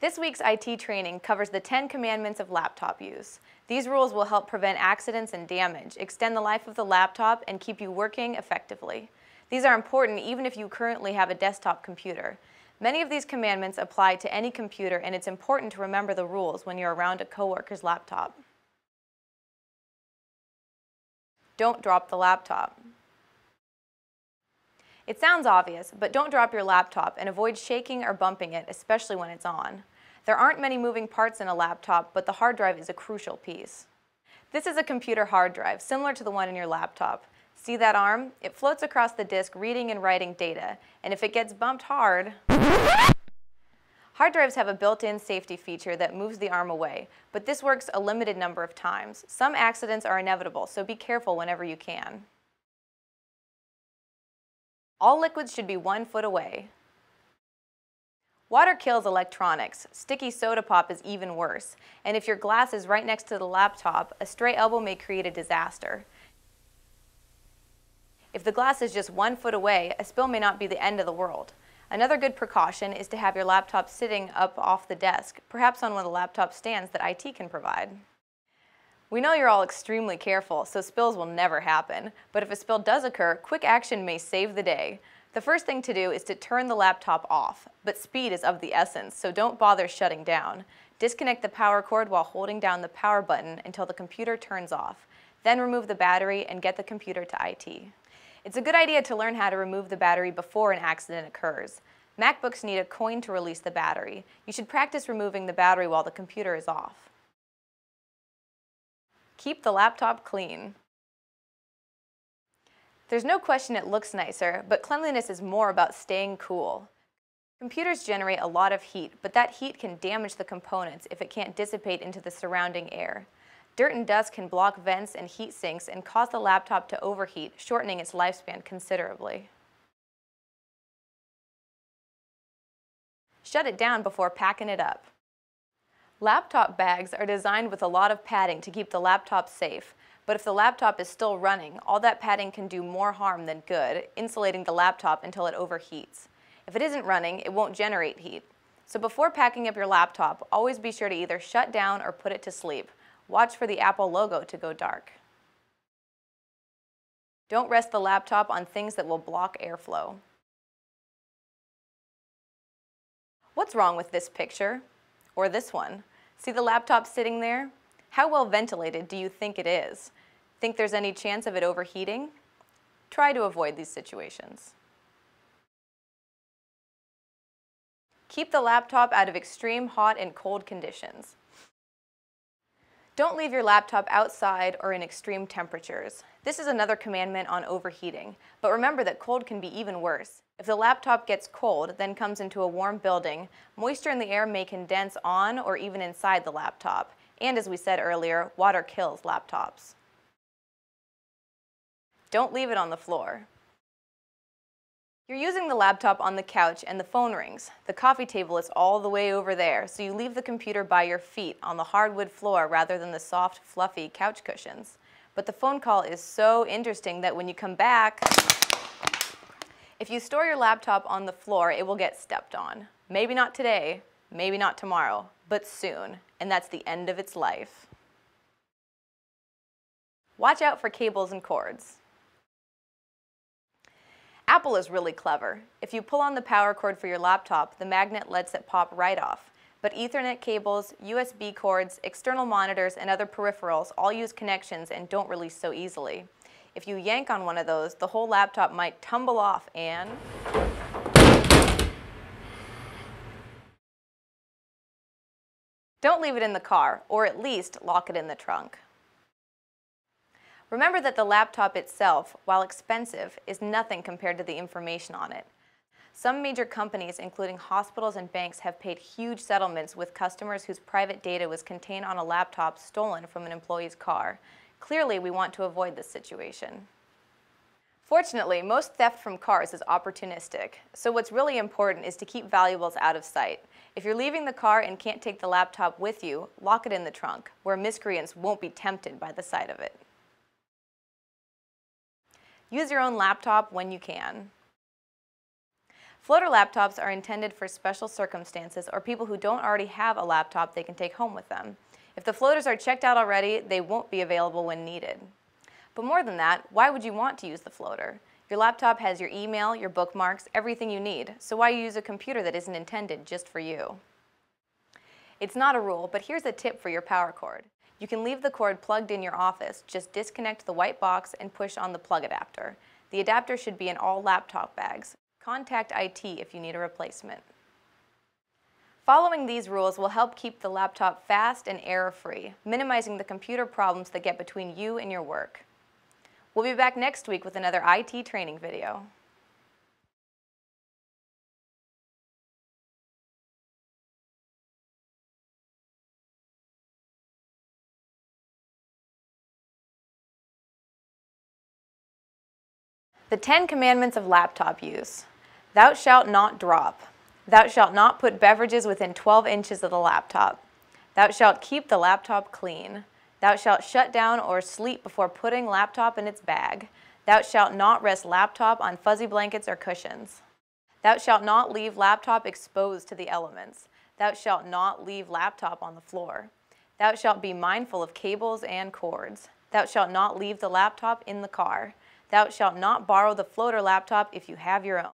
This week's IT training covers the 10 commandments of laptop use. These rules will help prevent accidents and damage, extend the life of the laptop, and keep you working effectively. These are important even if you currently have a desktop computer. Many of these commandments apply to any computer, and it's important to remember the rules when you're around a coworker's laptop. Don't drop the laptop. It sounds obvious, but don't drop your laptop and avoid shaking or bumping it, especially when it's on. There aren't many moving parts in a laptop, but the hard drive is a crucial piece. This is a computer hard drive, similar to the one in your laptop. See that arm? It floats across the disk reading and writing data, and if it gets bumped hard... Hard drives have a built-in safety feature that moves the arm away, but this works a limited number of times. Some accidents are inevitable, so be careful whenever you can. All liquids should be 1 foot away. Water kills electronics. Sticky soda pop is even worse. And if your glass is right next to the laptop, a stray elbow may create a disaster. If the glass is just 1 foot away, a spill may not be the end of the world. Another good precaution is to have your laptop sitting up off the desk, perhaps on one of the laptop stands that IT can provide. We know you're all extremely careful, so spills will never happen. But if a spill does occur, quick action may save the day. The first thing to do is to turn the laptop off, but speed is of the essence, so don't bother shutting down. Disconnect the power cord while holding down the power button until the computer turns off. Then remove the battery and get the computer to IT. It's a good idea to learn how to remove the battery before an accident occurs. MacBooks need a coin to release the battery. You should practice removing the battery while the computer is off. Keep the laptop clean. There's no question it looks nicer, but cleanliness is more about staying cool. Computers generate a lot of heat, but that heat can damage the components if it can't dissipate into the surrounding air. Dirt and dust can block vents and heat sinks and cause the laptop to overheat, shortening its lifespan considerably. Shut it down before packing it up. Laptop bags are designed with a lot of padding to keep the laptop safe, but if the laptop is still running, all that padding can do more harm than good, insulating the laptop until it overheats. If it isn't running, it won't generate heat. So before packing up your laptop, always be sure to either shut down or put it to sleep. Watch for the Apple logo to go dark. Don't rest the laptop on things that will block airflow. What's wrong with this picture? Or this one? See the laptop sitting there? How well ventilated do you think it is? Think there's any chance of it overheating? Try to avoid these situations. Keep the laptop out of extreme hot and cold conditions. Don't leave your laptop outside or in extreme temperatures. This is another commandment on overheating, but remember that cold can be even worse. If the laptop gets cold, then comes into a warm building, moisture in the air may condense on or even inside the laptop. And as we said earlier, water kills laptops. Don't leave it on the floor. You're using the laptop on the couch and the phone rings. The coffee table is all the way over there, so you leave the computer by your feet on the hardwood floor rather than the soft, fluffy couch cushions. But the phone call is so interesting that when you come back, if you store your laptop on the floor, it will get stepped on. Maybe not today, maybe not tomorrow, but soon, and that's the end of its life. Watch out for cables and cords. Apple is really clever. If you pull on the power cord for your laptop, the magnet lets it pop right off. But Ethernet cables, USB cords, external monitors, and other peripherals all use connections and don't release so easily. If you yank on one of those, the whole laptop might tumble off and... Don't leave it in the car, or at least lock it in the trunk. Remember that the laptop itself, while expensive, is nothing compared to the information on it. Some major companies, including hospitals and banks, have paid huge settlements with customers whose private data was contained on a laptop stolen from an employee's car. Clearly, we want to avoid this situation. Fortunately, most theft from cars is opportunistic, so what's really important is to keep valuables out of sight. If you're leaving the car and can't take the laptop with you, lock it in the trunk, where miscreants won't be tempted by the sight of it. Use your own laptop when you can. Floater laptops are intended for special circumstances or people who don't already have a laptop they can take home with them. If the floaters are checked out already, they won't be available when needed. But more than that, why would you want to use the floater? Your laptop has your email, your bookmarks, everything you need, so why use a computer that isn't intended just for you? It's not a rule, but here's a tip for your power cord. You can leave the cord plugged in your office, just disconnect the white box and push on the plug adapter. The adapter should be in all laptop bags. Contact IT if you need a replacement. Following these rules will help keep the laptop fast and error-free, minimizing the computer problems that get between you and your work. We'll be back next week with another IT training video. The 10 Commandments of Laptop Use. Thou shalt not drop. Thou shalt not put beverages within 12 inches of the laptop. Thou shalt keep the laptop clean. Thou shalt shut down or sleep before putting laptop in its bag. Thou shalt not rest laptop on fuzzy blankets or cushions. Thou shalt not leave laptop exposed to the elements. Thou shalt not leave laptop on the floor. Thou shalt be mindful of cables and cords. Thou shalt not leave the laptop in the car. Thou shalt not borrow the floater laptop if you have your own.